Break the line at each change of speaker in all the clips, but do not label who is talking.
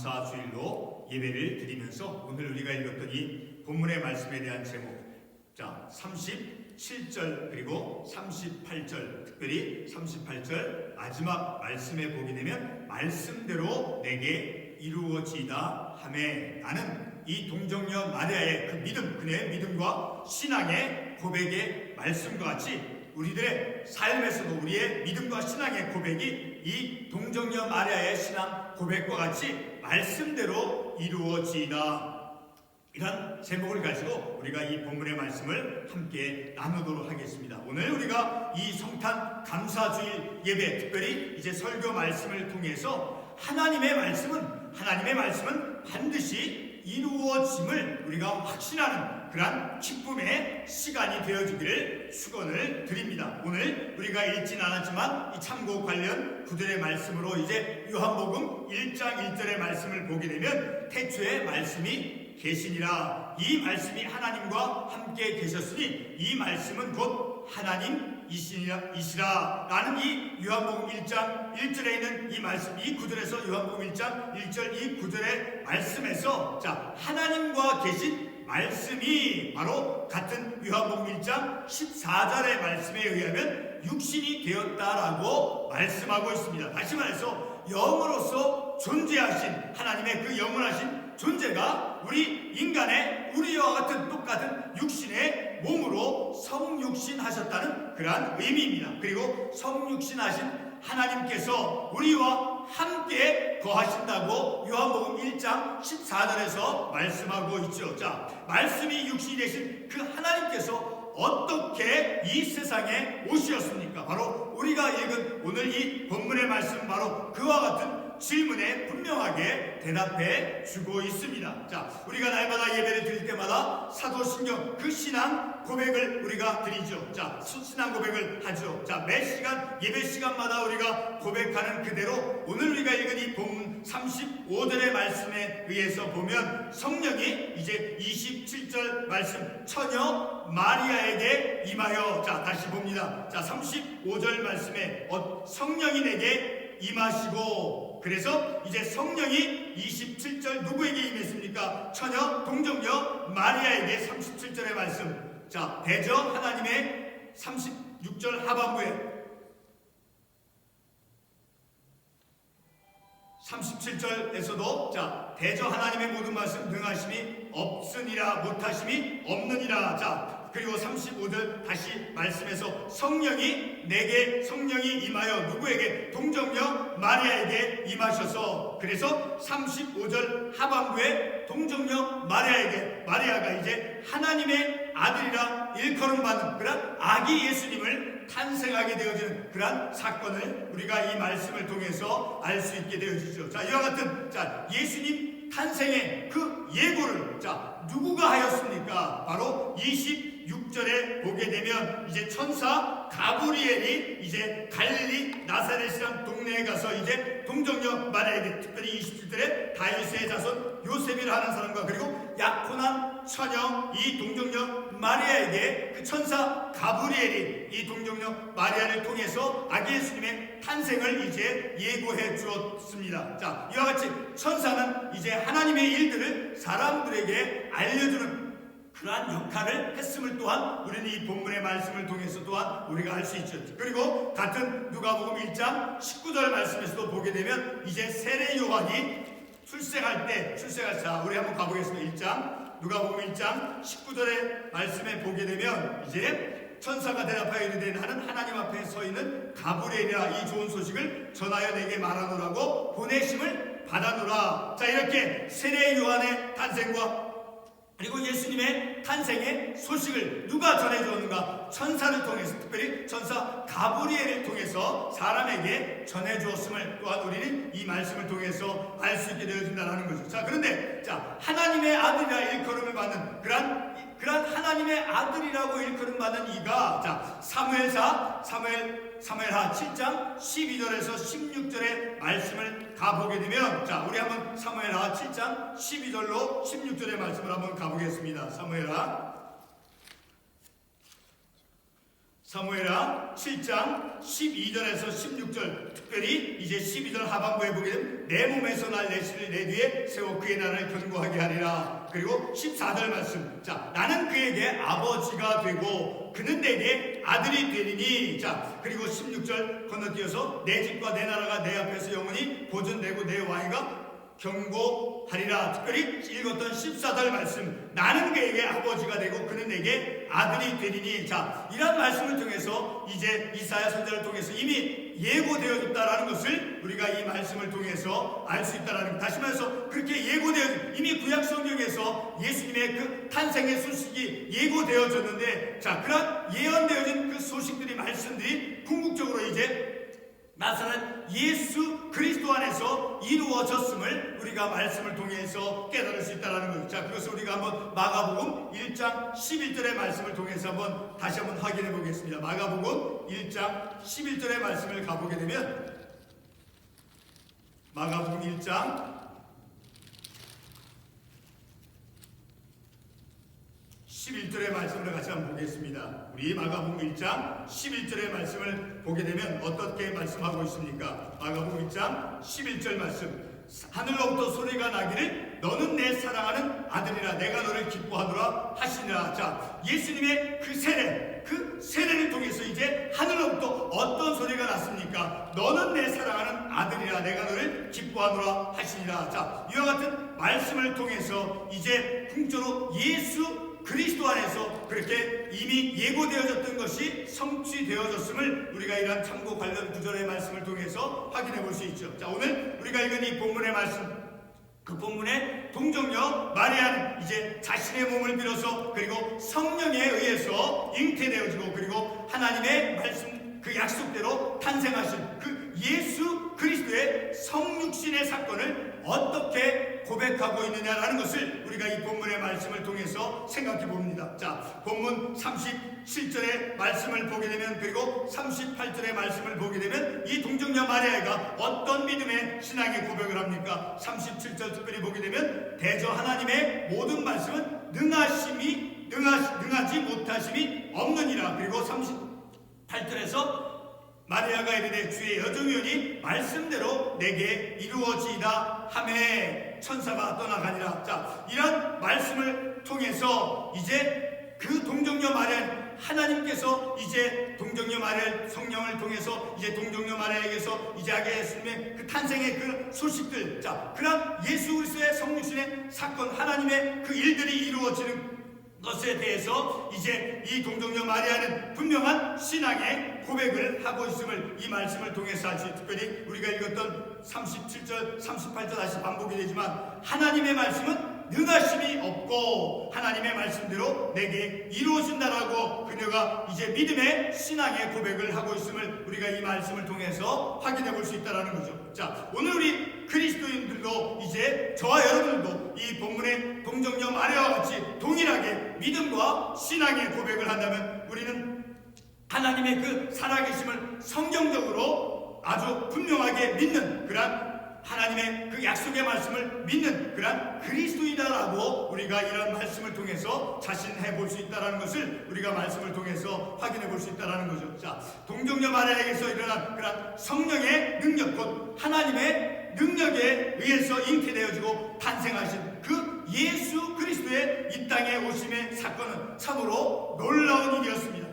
감사주일로 예배를 드리면서 오늘 우리가 읽었던 이 본문의 말씀에 대한 제목, 자 37절 그리고 38절, 특별히 38절 마지막 말씀에 보게 되면 말씀대로 내게 이루어지이다 하매, 나는 이 동정녀 마리아의 그 믿음, 그녀의 믿음과 신앙의 고백의 말씀과 같이 우리들의 삶에서도 우리의 믿음과 신앙의 고백이 이 동정녀 마리아의 신앙 고백과 같이 말씀대로 이루어지이다, 이런 제목을 가지고 우리가 이 본문의 말씀을 함께 나누도록 하겠습니다. 오늘 우리가 이 성탄 감사주일 예배, 특별히 이제 설교 말씀을 통해서 하나님의 말씀은 반드시 이루어짐을 우리가 확신하는 그러한 기쁨의 시간이 되어주기를 축원을 드립니다. 오늘 우리가 읽진 않았지만 이 참고 관련 구절의 말씀으로 이제 요한복음 1장 1절의 말씀을 보게 되면 태초에 말씀이 계시니라, 이 말씀이 하나님과 함께 계셨으니 이 말씀은 곧 하나님이시라 라는 이 요한복음 1장 1절에 있는 이 말씀, 이 구절에서 요한복음 1장 1절 이 구절의 말씀에서 자 하나님과 계신 말씀이 바로 같은 요한복음 1장 14절의 말씀에 의하면 육신이 되었다라고 말씀하고 있습니다. 다시 말해서 영으로서 존재하신 하나님의 그 영원하신 존재가 우리 인간의 우리와 같은 똑같은 육신의 몸으로 성육신 하셨다는 그러한 의미입니다. 그리고 성육신하신 하나님께서 우리와 함께 거하신다고 요한복음 1장 14절에서 말씀하고 있죠. 자, 말씀이 육신이 되신 그 하나님께서 어떻게 이 세상에 오셨습니까? 바로 우리가 읽은 오늘 이 본문의 말씀, 바로 그와 같은 질문에 분명하게 대답해 주고 있습니다. 자, 우리가 날마다 예배를 드릴 때마다 사도신경 그 신앙 고백을 우리가 드리죠. 자, 신앙 고백을 하죠. 자, 매 시간 예배 시간마다 우리가 고백하는 그대로 오늘 우리가 읽은 이 본문 35절의 말씀에 의해서 보면 성령이 이제 27절 말씀 처녀 마리아에게 임하여, 자 다시 봅니다. 자 35절 말씀에 성령이 내게 임하시고, 그래서 이제 성령이 27절 누구에게 임했습니까? 처녀 동정녀 마리아에게 37절의 말씀, 자 대저 하나님의 36절 하반부에 37절에서도 자 대저 하나님의 모든 말씀 능하심이 없으니라 못하심이 없느니라. 자 그리고 35절 다시 말씀에서 성령이 임하여 누구에게? 동정녀 마리아에게 임하셔서, 그래서 35절 하반부에 동정녀 마리아가 이제 하나님의 아들이라 일컬음받는 그런 아기 예수님을 탄생하게 되어지는 그런 사건을 우리가 이 말씀을 통해서 알 수 있게 되어지죠. 자, 이와 같은 자 예수님 탄생의 그 예고를 자 누구가 하였습니까? 바로 26절에 보게 되면 이제 천사 가브리엘이 이제 갈릴리 나사렛이라는 동네에 가서 이제 동정녀 마리아에게, 특별히 27절에 다윗의 자손 요셉이라 하는 사람과 그리고 약혼한 처녀 이 동정녀 마리아에게 그 천사 가브리엘이 이 동정녀 마리아를 통해서 아기 예수님의 탄생을 이제 예고해 주었습니다. 자, 이와 같이 천사는 이제 하나님의 일들을 사람들에게 알려주는 그러한 역할을 했음을 또한 우리는 이 본문의 말씀을 통해서 또한 우리가 알 수 있죠. 그리고 같은 누가복음 1장 19절 말씀에서도 보게 되면 이제 세례 요한이 출생할 때 자 우리 한번 가보겠습니다. 1장 누가복음 1장 19절의 말씀에 보게 되면 이제 천사가 대답하여 이르되 나는 하나님 앞에 서 있는 가브리엘이라 이 좋은 소식을 전하여 내게 말하노라고 보내심을 받아노라. 자, 이렇게 세례 요한의 탄생과 그리고 예수님의 탄생의 소식을 누가 전해주었는가? 천사를 통해서, 특별히 천사 가브리엘을 통해서 사람에게 전해주었음을 또한 우리는 이 말씀을 통해서 알 수 있게 되어진다는 거죠. 자, 그런데 자 하나님의 아들이라 일컬음을 받는 그런 하나님의 아들이라고 일컬음 받는 이가 자 사무엘하 7장 12절에서 16절의 말씀을 가보게 되면 자 우리 한번 사무엘하 7장 12절로 16절의 말씀을 한번 가보겠습니다. 사무엘하 사무엘하 7장 12절에서 16절, 특별히 이제 12절 하반부에 보게 되면 내 몸에서 날 내시를 내 뒤에 세워 그의 나라를 견고하게 하리라. 그리고 14절 말씀, 자, 나는 그에게 아버지가 되고 그는 내게 아들이 되리니. 자, 그리고 16절 건너뛰어서 내 집과 내 나라가 내 앞에서 영원히 보존되고 내 왕위가 경고하리라. 특별히 읽었던 14절 말씀, 나는 그에게 아버지가 되고 그는 내게 아들이 되리니. 자, 이런 말씀을 통해서 이제 이사야 선지자를 통해서 이미 예고되어졌다라는 것을 우리가 이 말씀을 통해서 알 수 있다라는, 다시 말해서 그렇게 예고되어, 이미 구약 성경에서 예수님의 그 탄생의 소식이 예고되어졌는데, 자, 그런 예언되어진 그 소식들이, 말씀들이 궁극적으로 이제 나사렛 예수 그리스도 안에서 이루어졌음을 우리가 말씀을 통해서 깨달을 수 있다는 거죠. 자, 그것을 우리가 한번 마가복음 1장 11절의 말씀을 통해서 다시 한번 확인해 보겠습니다. 마가복음 1장 11절의 말씀을 가보게 되면, 마가복음 1장 11절의 말씀을 같이 한번 보겠습니다. 우리 마가복음 1장 11절의 말씀을 보게 되면 어떻게 말씀하고 있습니까? 마가복음 1장 11절 말씀, 하늘로부터 소리가 나기를 너는 내 사랑하는 아들이라 내가 너를 기뻐하노라 하시니라. 자, 예수님의 그 세례를 통해서 이제 하늘로부터 어떤 소리가 났습니까? 너는 내 사랑하는 아들이라 내가 너를 기뻐하노라 하시니라. 자, 이와 같은 말씀을 통해서 이제 궁극적으로 예수 그리스도 안에서 그렇게 이미 예고되어졌던 것이 성취되어졌음을 우리가 이러한 참고 관련 구절의 말씀을 통해서 확인해 볼 수 있죠. 자, 오늘 우리가 읽은 이 본문의 말씀, 그 본문의 동정녀 마리아는 이제 자신의 몸을 빌어서 그리고 성령에 의해서 잉태되어지고 그리고 하나님의 말씀 그 약속대로 탄생하신 그 예수 그리스도의 성육신의 사건을 어떻게 고백하고 있느냐라는 것을 우리가 이 본문의 말씀을 통해서 생각해 봅니다. 자, 본문 37절의 말씀을 보게 되면, 그리고 38절의 말씀을 보게 되면 이 동정녀 마리아가 어떤 믿음의 신앙의 고백을 합니까? 37절 특별히 보게 되면 대저 하나님의 모든 말씀은 능하지 못하심이 없느니라. 그리고 38절에서 마리아가 이르되 주의 여종이오니 말씀대로 내게 이루어지이다 하매 천사가 떠나가니라. 자, 이런 말씀을 통해서 이제 그 동정녀 마리아, 하나님께서 이제 동정녀 마리아 성령을 통해서 이제 동정녀 마리아에게서 이제 예수님의 그 탄생의 그 소식들, 자, 그런 예수 그리스도의 성육신의 사건, 하나님의 그 일들이 이루어지는 것에 대해서 이제 이 동정녀 마리아는 분명한 신앙의 고백을 하고 있음을 이 말씀을 통해서 알수, 특별히 우리가 읽었던 37절, 38절 다시 반복이 되지만 하나님의 말씀은 능하심이 없고 하나님의 말씀대로 내게 이루어진다라고 그녀가 이제 믿음의 신앙의 고백을 하고 있음을 우리가 이 말씀을 통해서 확인해 볼 수 있다는 거죠. 자, 오늘 우리 그리스도인들도 이제 저와 여러분들도 이 본문의 동정녀 마리아와 같이 동일하게 믿음과 신앙의 고백을 한다면 우리는 하나님의 그 살아계심을 성경적으로 아주 분명하게 믿는 그런 하나님의 그 약속의 말씀을 믿는 그런 그리스도이다라고 우리가 이런 말씀을 통해서 자신해 볼 수 있다는 것을 우리가 말씀을 통해서 확인해 볼 수 있다는 거죠. 자, 동정녀 마리아에게서 일어난 그런 성령의 능력, 곧 하나님의 능력에 의해서 잉태되어지고 탄생하신 그 예수 그리스도의 이 땅에 오심의 사건은 참으로 놀라운 일이었습니다.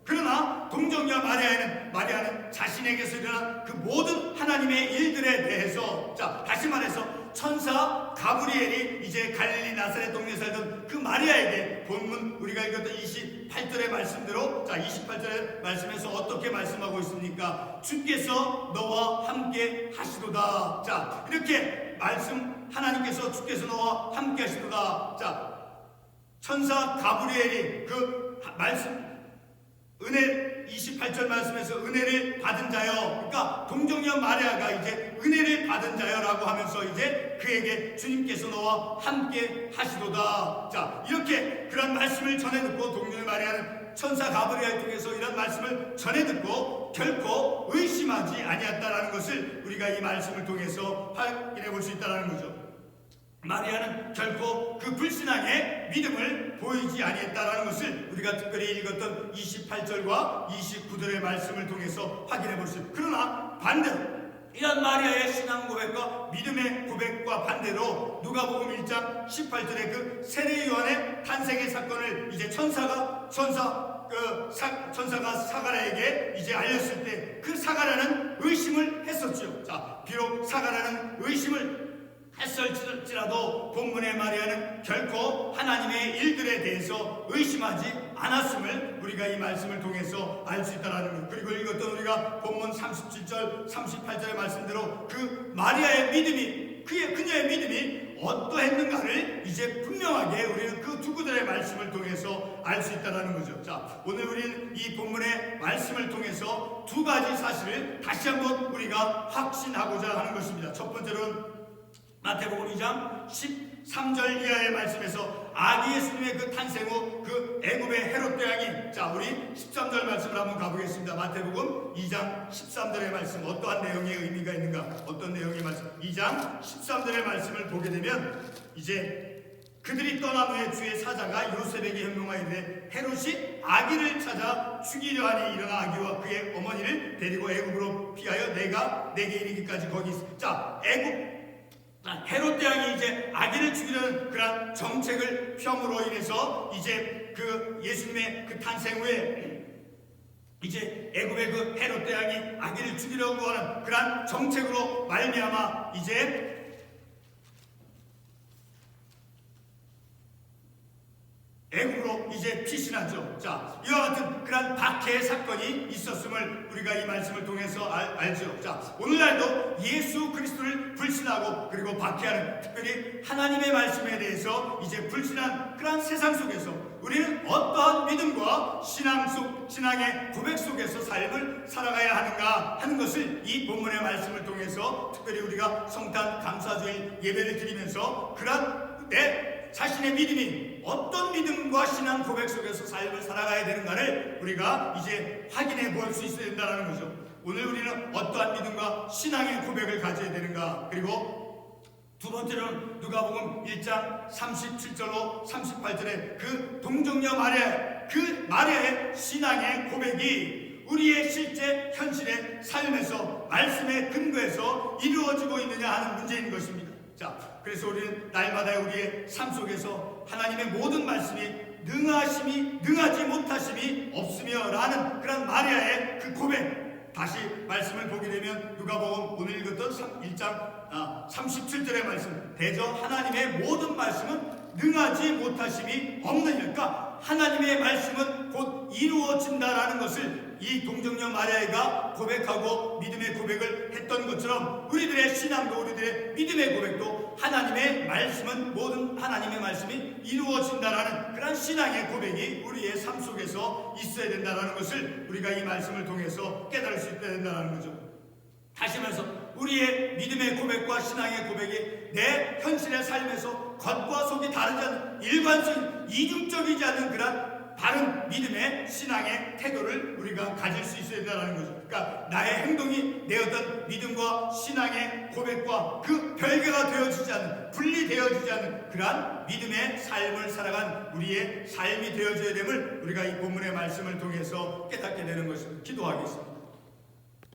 그러나 동정녀 마리아는 자신에게서 일어난 그 모든 하나님의 일들에 대해서, 자, 다시 말해서 천사 가브리엘이 이제 갈릴리 나사렛 동네에 살던 그 마리아에게 본문 우리가 읽었던 28절의 말씀대로, 자, 28절의 말씀에서 어떻게 말씀하고 있습니까? 주께서 너와 함께 하시도다. 자, 이렇게 말씀, 하나님께서 주께서 너와 함께 하시도다. 자, 천사 가브리엘이 그 말씀 은혜 28절 말씀에서 은혜를 받은 자여, 그러니까 동정녀 마리아가 이제 은혜를 받은 자여라고 하면서 이제 그에게 주님께서 너와 함께 하시도다. 자, 이렇게 그런 말씀을 전해 듣고 동정녀 마리아는 천사 가브리엘을 통해서 이런 말씀을 전해 듣고 결코 의심하지 아니했다라는 것을 우리가 이 말씀을 통해서 확인해 볼 수 있다는 거죠. 마리아는 결코 그 불신앙의 믿음을 보이지 아니했다라는 것을 우리가 특별히 읽었던 28절과 29절의 말씀을 통해서 확인해 볼 수 있습니다. 그러나 반대로 이런 마리아의 신앙 고백과 믿음의 고백과 반대로 누가복음 1장 18절의 그 세례 요한의 탄생의 사건을 이제 천사가 사가랴에게 이제 알렸을 때 그 사가랴는 의심을 했었죠. 자, 비록 사가랴는 의심을 했을지라도 본문의 마리아는 결코 하나님의 일들에 대해서 의심하지 않았음을 우리가 이 말씀을 통해서 알 수 있다는 것. 그리고 읽었던 우리가 본문 37절 38절의 말씀대로 그 마리아의 믿음이 그녀의 믿음이 어떠했는가를 이제 분명하게 우리는 그 두 구절의 말씀을 통해서 알 수 있다는 거죠. 자, 오늘 우리는 이 본문의 말씀을 통해서 두 가지 사실을 다시 한번 우리가 확신하고자 하는 것입니다. 첫 번째로는 마태복음 2장 13절 이하의 말씀에서 아기 예수님의 그 탄생 후 그 애굽의 헤롯 대왕이, 자, 우리 13절 말씀을 한번 가보겠습니다. 마태복음 2장 13절의 말씀, 어떠한 내용의 의미가 있는가, 어떤 내용의 말씀. 2장 13절의 말씀을 보게 되면 이제 그들이 떠난 후에 주의 사자가 요셉에게 현명하이르되 헤롯이 아기를 찾아 죽이려 하니 일어나 아기와 그의 어머니를 데리고 애굽으로 피하여 내가 내게 이르기까지 거기 있으. 자, 헤롯 대왕이 이제 아기를 죽이려는 그런 정책을 펴므로 인해서 이제 그 예수님의 그 탄생 후에 이제 애굽의 그 헤롯 대왕이 아기를 죽이려고 하는 그런 정책으로 말미암아 이제 애굽으로 이제 피신하죠. 자, 이와 같은 그런 박해의 사건이 있었음을 우리가 이 말씀을 통해서 알죠. 자, 오늘날도 예수 그리스도를 불신하고 그리고 박해하는, 특별히 하나님의 말씀에 대해서 이제 불신한 그런 세상 속에서 우리는 어떠한 믿음과 신앙의 고백 속에서 삶을 살아가야 하는가 하는 것을 이 본문의 말씀을 통해서, 특별히 우리가 성탄 감사주일 예배를 드리면서 그런 내 자신의 믿음이 어떤 믿음과 신앙 고백 속에서 삶을 살아가야 되는가를 우리가 이제 확인해 볼 수 있어야 된다는 거죠. 오늘 우리는 어떠한 믿음과 신앙의 고백을 가져야 되는가. 그리고 두 번째로는 누가복음 1장 37절로 38절에 그 동정녀 마리아의 신앙의 고백이 우리의 실제 현실의 삶에서 말씀의 근거에서 이루어지고 있느냐 하는 문제인 것입니다. 자, 그래서 우리는 날마다 우리의 삶 속에서 하나님의 모든 말씀이 능하지 못하심이 없으며 라는 그런 마리아의 그 고백, 다시 말씀을 보게 되면 누가복음 오늘 읽었던 1장 37절의 말씀, 대저 하나님의 모든 말씀은 능하지 못하심이 없느니라. 그러니까 하나님의 말씀은 곧 이루어진다라는 것을 이 동정녀 마리아가 고백하고 믿음의 고백을 했던 것처럼 우리들의 신앙도, 우리들의 믿음의 고백도 하나님의 말씀은, 모든 하나님의 말씀이 이루어진다라는 그런 신앙의 고백이 우리의 삶 속에서 있어야 된다는 것을 우리가 이 말씀을 통해서 깨달을 수 있어야 된다는 거죠. 다시 말해서 우리의 믿음의 고백과 신앙의 고백이 내 현실의 삶에서 겉과 속이 다르지 않은, 일관성 이중적이지 않은 그런 바른 믿음의 신앙의 태도를 우리가 가질 수 있어야 된다는 거죠. 그러니까 나의 행동이 내 어떤 믿음과 신앙의 고백과 그 별개가 되어지지 않는, 분리되어지지 않는 그러한 믿음의 삶을 살아간 우리의 삶이 되어져야 됨을 우리가 이 본문의 말씀을 통해서 깨닫게 되는 것입니다. 기도하겠습니다.